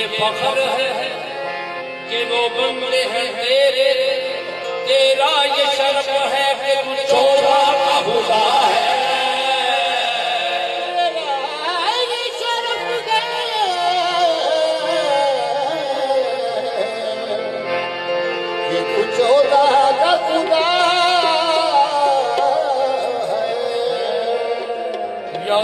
फख्र है कि वो बंदे हैं तेरे, तेरा ये शर्फ है कि तू चौधा का खुदा है। ये शर्फ है कि तू चौधा का खुदा है। या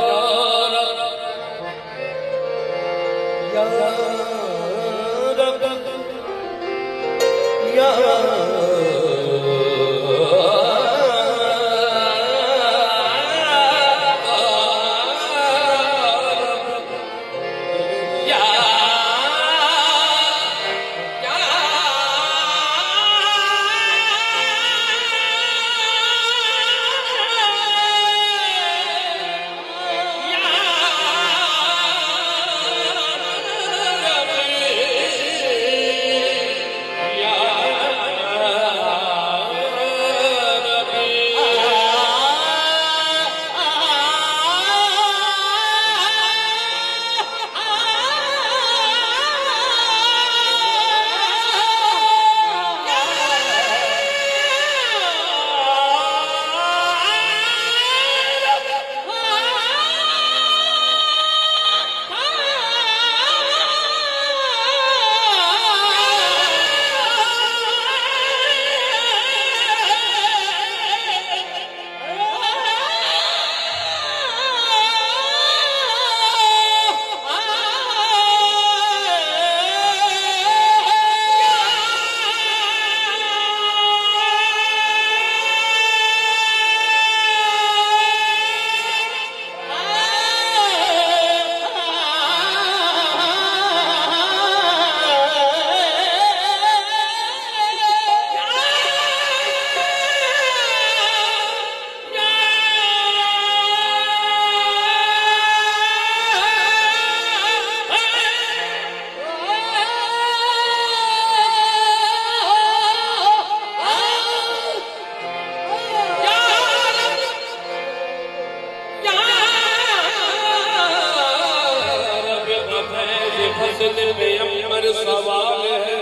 सवाल है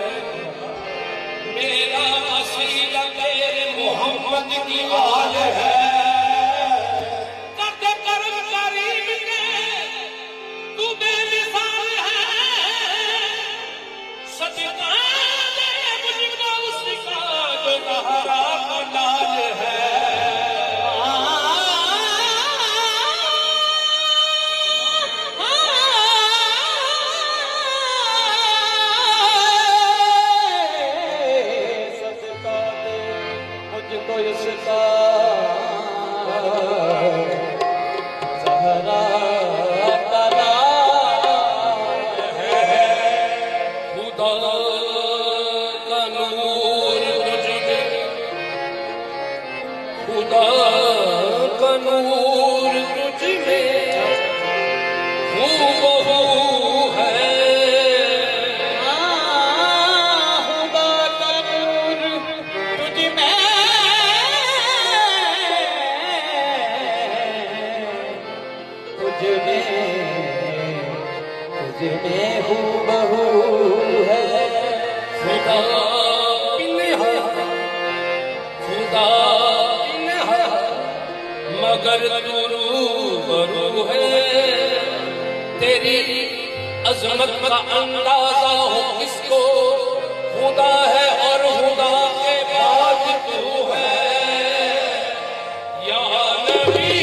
मेरा वसीला तेरे मोहम्मद की आल है। करते करम करीम के तू बेमिसाल है, सदका दे मुझको उसका जो तहरा का नाज है। खुदा का नूर तुझ में हूबहू है। खुदा का नूर तुझ में हूबहू है। खुदा खुदा मगर तू रूबरू है, तेरी अजमत का अंदाजा हो किसको, खुदा है और खुदा के बाद तू है। या नबी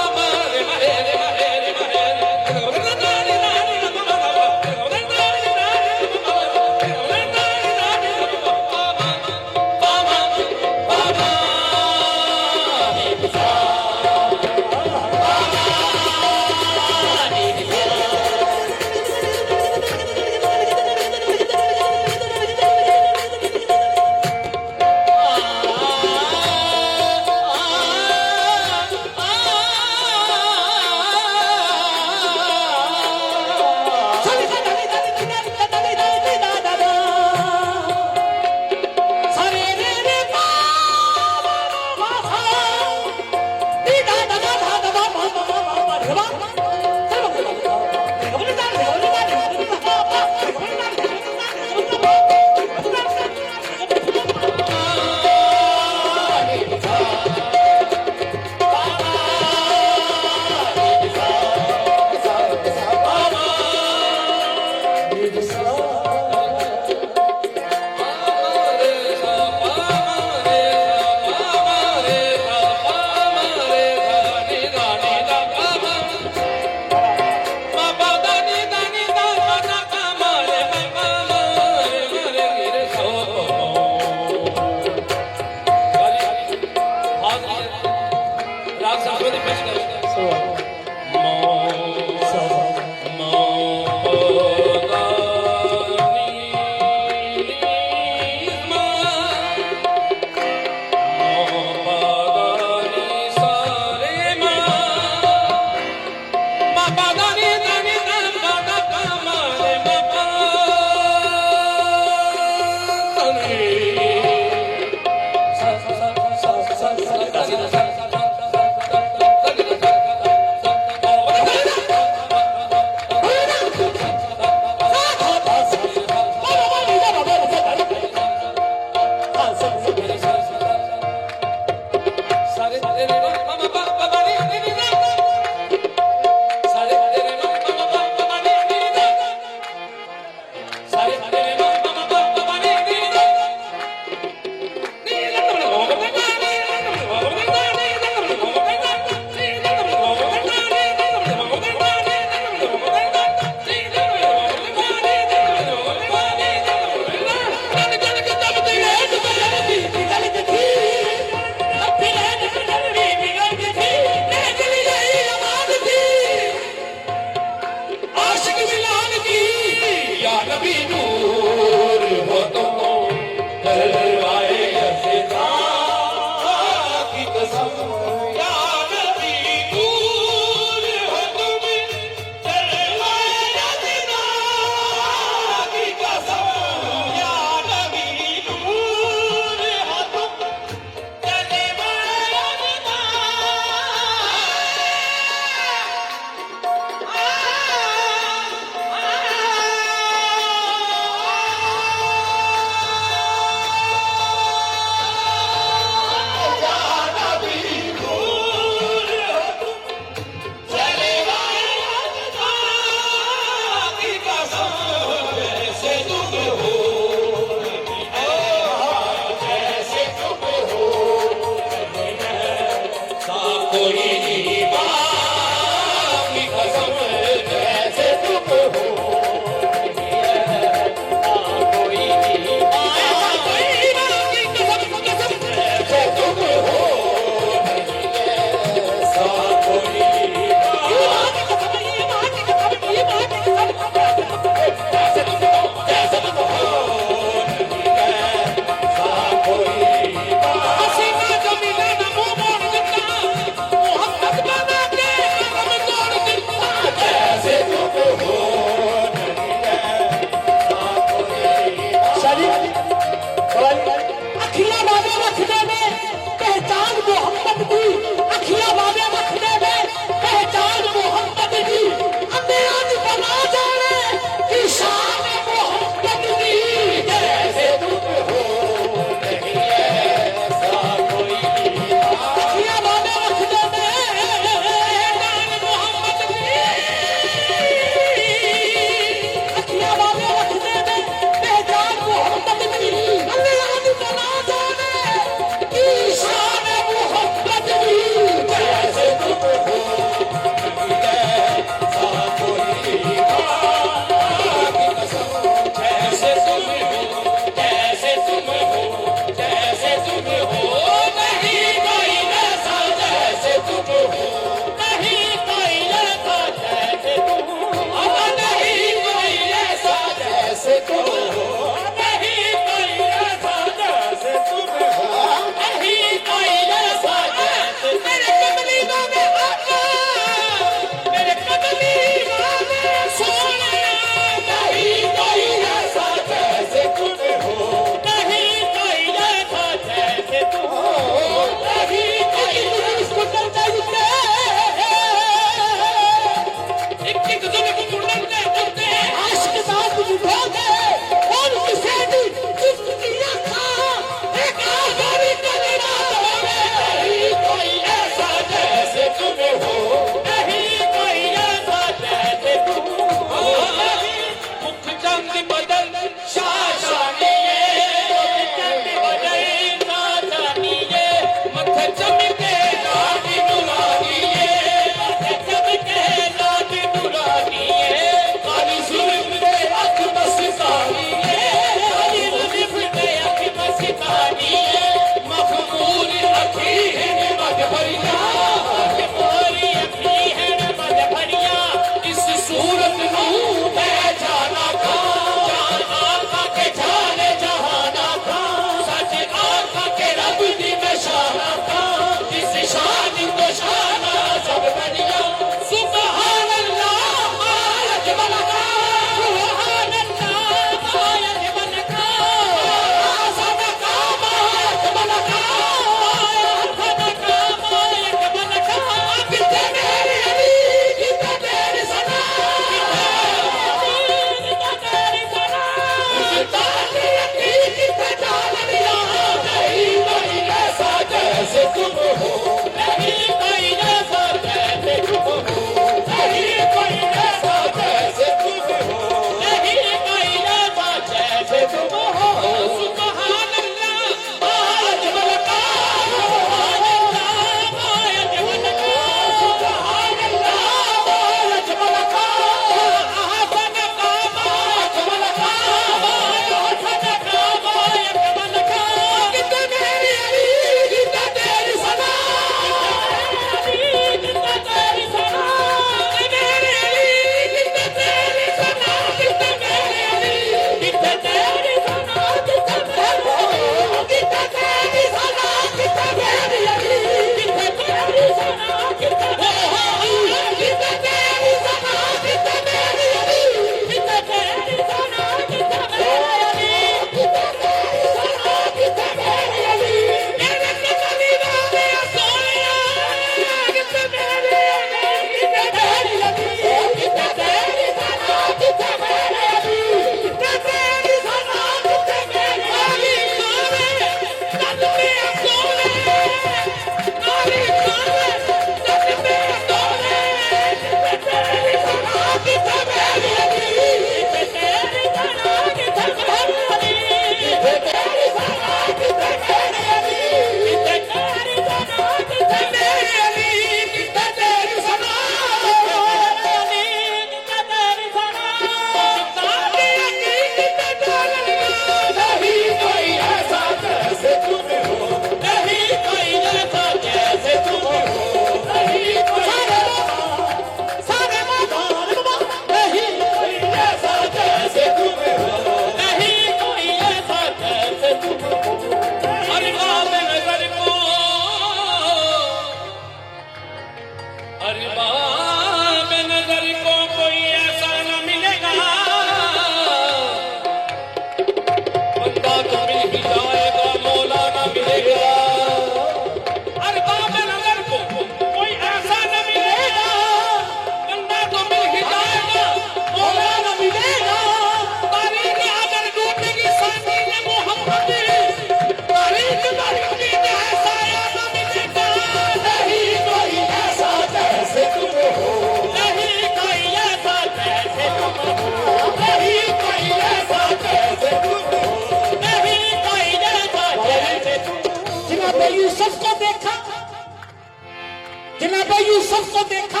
जनाब यूसुफ को देखा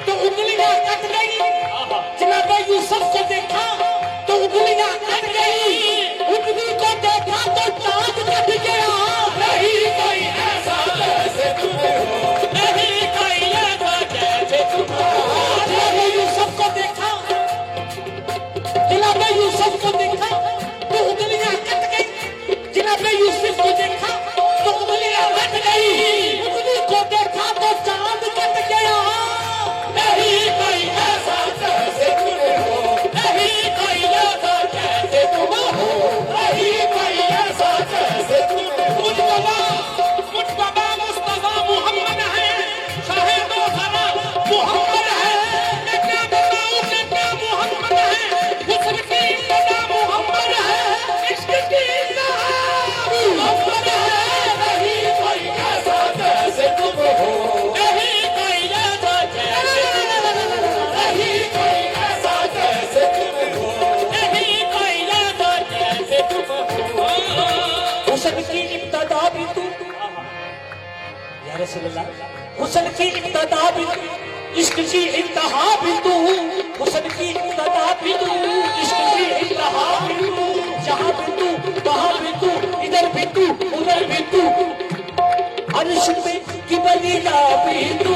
तो उंगलियां कट गई, जनाब यूसुफ को देखा तो उंगलियां कट गई, उंगली को देखा तो चांद कट गया। नहीं कोई ऐसा जैसे तुम्हें हो, नहीं कोई ऐसा जैसे तुम हो। जनाब यूसुफ को देखा, जनाब यूसुफ को देखा तो उंगलियां कट गई, जनाब यूसुफ को देखा तो उंगलियां कट गई, उंगली को देखा तो चांद कट गया। नहीं कोई ऐसा जैसे तुम्हें हो, नहीं कोई ऐसा जैसे तुम हो, नहीं कोई ऐसा जैसे तुम्हें हो। मुस्तफा मोहम्मद है, शाहिद ज़रा मोहम्मद है, मैं क्या बताऊं कि क्या मोहम्मद है, हुस्न की इब्तिदा मोहम्मद है, इश्क की इंतहा मोहम्मद है। नहीं कोई ऐसा जैसे तुम हो, नहीं कोई ऐसा जैसे तुम हो, नहीं कोई ऐसा जैसे तुम हो, नहीं कोई ऐसा जैसे तुम हो। हुस्न की इब्तिदा भी तू या रसूल अल्लाह, हुस्न की इब्तिदा भी तू, इश्क की इंतहा भी तू, हुस्न की इब्तिदा भी तू, इश्क की इंतहा भी तू, जहां भी तू वहां भी तू, इधर भी तू उधर भी तू, अर्श पे किबरिया भी तू,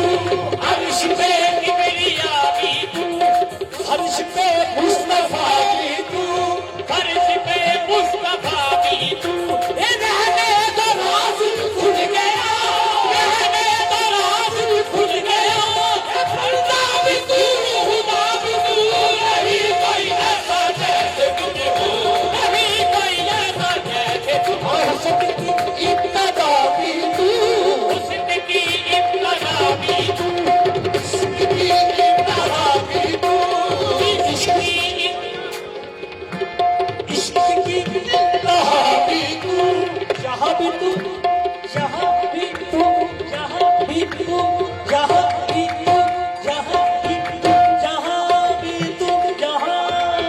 अर्श पे किबरिया भी तू, फर्श पे मुस्तफा भी तू, फर्श पे मुस्तफा भी तू। ए रहने दो राज खुल गया, रहने दो राज खुल गया, खुदा भी तू खुदा भी तू, नहीं कोई ऐसा जैसे तुम हो, नहीं कोई ऐसा जैसे तुम हो। हुस्न की इब्तिदा भी तू, हुस्न की इब्तिदा भी तू, इश्क की इंतहा भी तू, इश्क की इंतहा भी तू, जहां भी तू, जहां भी तू, जहां भी तू, जहां भी तू, जहां भी तू, जहां भी तू, जहां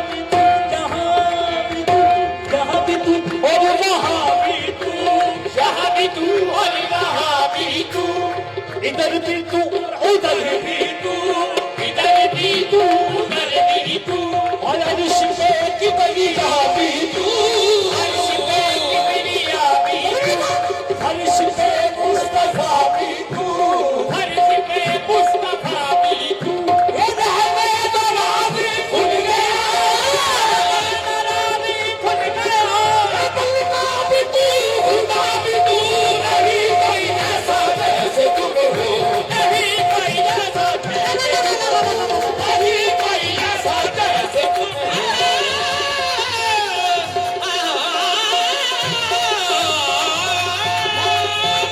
भी तू, जहां भी तू, जहां भी तू और वहां भी तू, जहां भी तू और वहां भी तू, इधर भी तू उधर भी तू, इधर भी तू उधर भी तू, और अर्श पे किबरिया भी तू, अर्श पे किबरिया भी तू, अर्श पे मुस्तफा भी तू, अर्श पे मुस्तफा भी तू। ए रहने दो राज खुल गया, राज खुल गया, खुदा भी तू खुदा भी तू, नहीं कोई ऐसा जैसे तुम हो, नहीं कोई ऐसा जैसे तुम हो, नहीं कोई ऐसा जैसे तुम हो।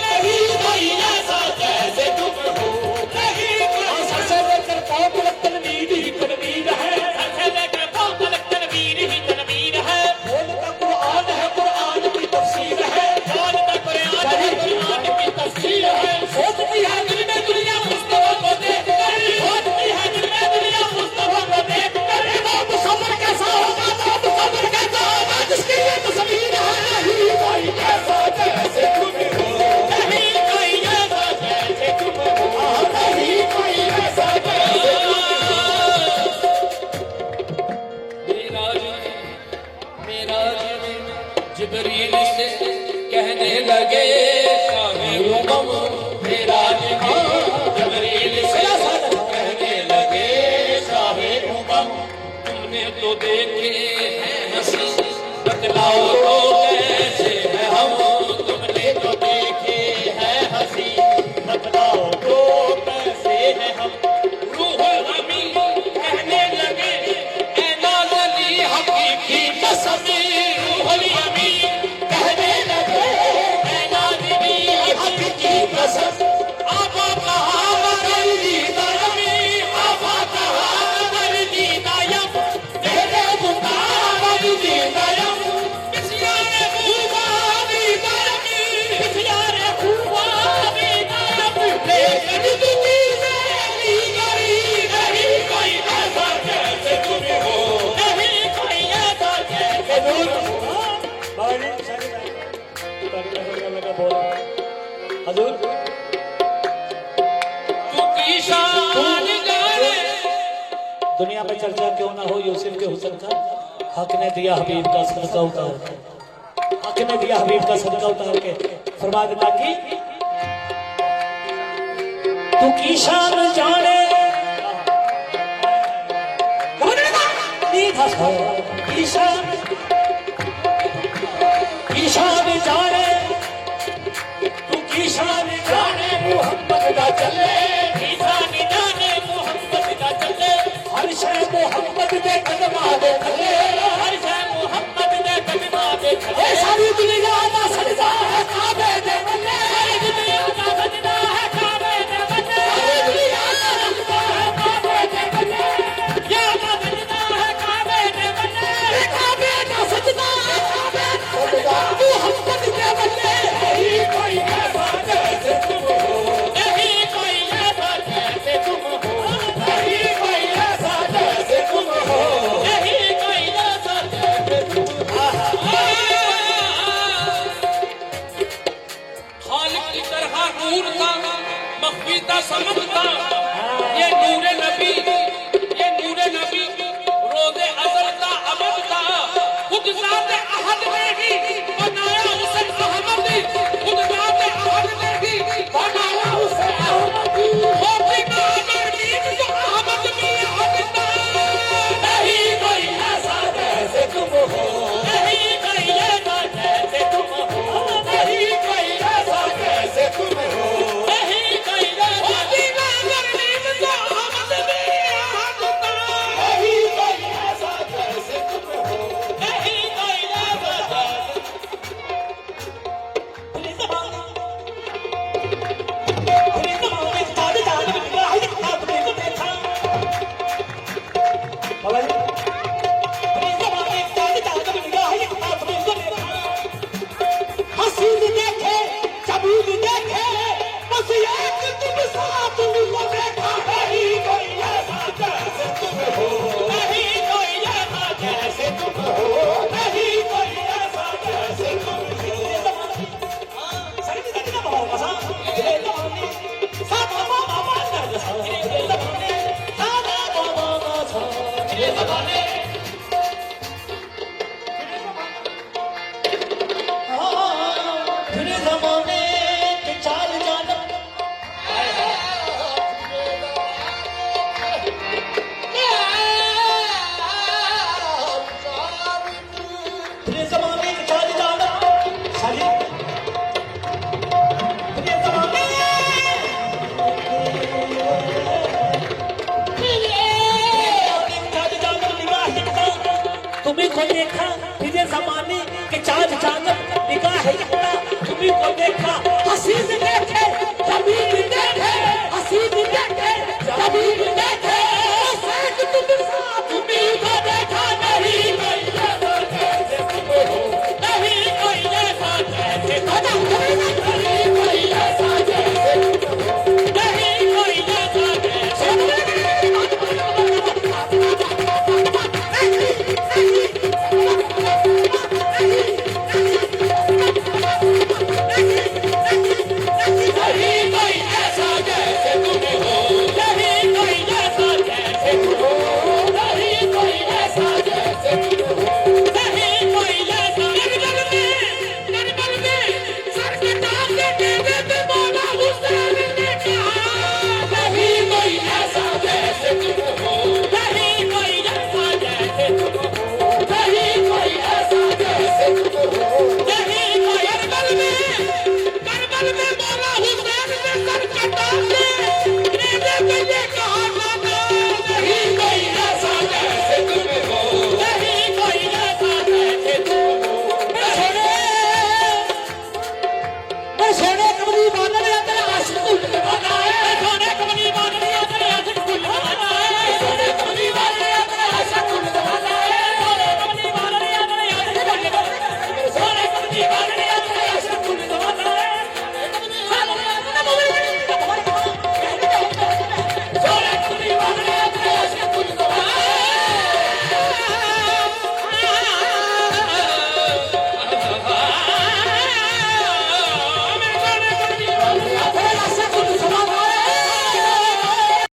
नहीं कोई ऐसा जैसे तुम हो, नहीं कोई सबसे लेकर पाँव तक तनवीर ही तनवीर है, सबसे लेकर पाँव तक तनवीर ही तनवीर है। बोल का कुरान है, कुरान की तफसीर है, बोल का कुरान है, कुरान की तफसीर है। सोचती है दिल में दुनिया मुस्तफा को देख कर, सोचती है दिल में दुनिया मुस्तफा को देख कर, वो सब्र कैसा होगा, वो सब्र कैसा होगा, जिसकी ये तस्वीर है। नहीं कोई ऐसा जैसे तुम हो, नहीं कोई ऐसा जैसे तुम हो, नहीं कोई ऐसा जैसे तुम हो। मेराज जिब्रील से कहने लगे शाहिद गम, मेराज जिब्रील से कहने लगे शाहिद गम, तुमने तो देखे हैं हंसी, बतलाओ तो कैसे है हम, तुमने तो देखे हैं हंसी, बतलाओ तो कैसे है हम। रूहुल अमीन कहने लगे ऐ नाज़ली हकीकी कसम, रूहुल अमीन कहने लगे ऐ नाज़ली हकीकी कसम, आबा कहा मरदी दयमी, आबा कहा मरदी दयम, तेरे मुता मरदी दयम, बिस्यारे खूबा दी दयमी, बिस्यारे खूबा दी दयम, लेकिन दुनी मेरी गरी, नहीं कोई ऐसा जैसे तुम हो, नहीं कोई ऐसा जैसे तुम हो। हजूर पर चर्चा क्यों ना हो यूसुफ के हुस्न का। हक ने दिया हबीब का सदका उतार के, हक ने दिया हबीब का सदका उतार के। फरमा देता कि तू की शान जाने ईशान ईशान जाने तू ईशान जाने मोहम्मद दा चले, ईशान जाने मोहम्मद दा चले। हर शय मोहम्मद दे कदमां दे थले, हर शय मोहम्मद दे कदमां दे थले। सारी दुनिया दा सजदा है काबे दे बल्ले, सारी दुनिया दा सजदा है काबे दे बल्ले, सारी दुनिया दा सजदा है काबे दे बल्ले। या दा सजदा है काबे दे बल्ले, काबे दा सजदा है काबे दा सजदा मोहम्मद दे बल्ले। नहीं कोई ऐसा जैसे तुम हो, नहीं कोई ऐसा जैसे तुम हो, नहीं कोई ऐसा जैसे तुम हो, नहीं कोई ऐसा जैसे तुम हो। खालिक की तरह नूर था, मख्फी था, समझ था। ये नूरे नबी, ये नूरे नबी रोज़े अज़ल का अमद था। खुद ज़ाते अहद ने ही बनाया उसे अहमद, खुद ज़ाते अहद ने ही बनाया उसे अहमद। होती ना नबीन जो अहमद भी अहमद था। नहीं कोई ऐसा जैसे तुम हो, नहीं कोई ऐसा जैसे तुम हो, नहीं कोई ऐसा जैसे तुम हो, नहीं कोई ऐसा। होती ना नबीन जो अहमद भी अहमद था। नहीं कोई ऐसा जैसे तुम हो, नहीं कोई ऐसा जैसे। पुलिस वाले ताज़े ताज़े बिल्ला है हाथ में तो देखा बाबा जी। पुलिस वाले ताज़े ताज़े बिल्ला है हाथ में तो देखा। हसीन देखे जबील देखे बस एक तुम साथ मिलो देखा। नहीं कोई ऐसा जैसे तुम हो, नहीं कोई ऐसा जैसे तुम हो, नहीं कोई ऐसा जैसे तुम हो। सही नहीं ना बाबा का साथ ये जवानी साथ बाबा मार दे साथ ये जवानी साथ बाबा का साथ ये जवानी। फिर ज़माने के चाल जाना फिर ज़माने के चाल जाना सारी फिर ज़माने चाल जाना निगाह दिखता। तुम्हें कोई देखा फिर ज़माने के चाल जाना निगाह दिखता। तुम्हें कोई देखा हसीन देखे जबील देखे, हसीन देखे जबील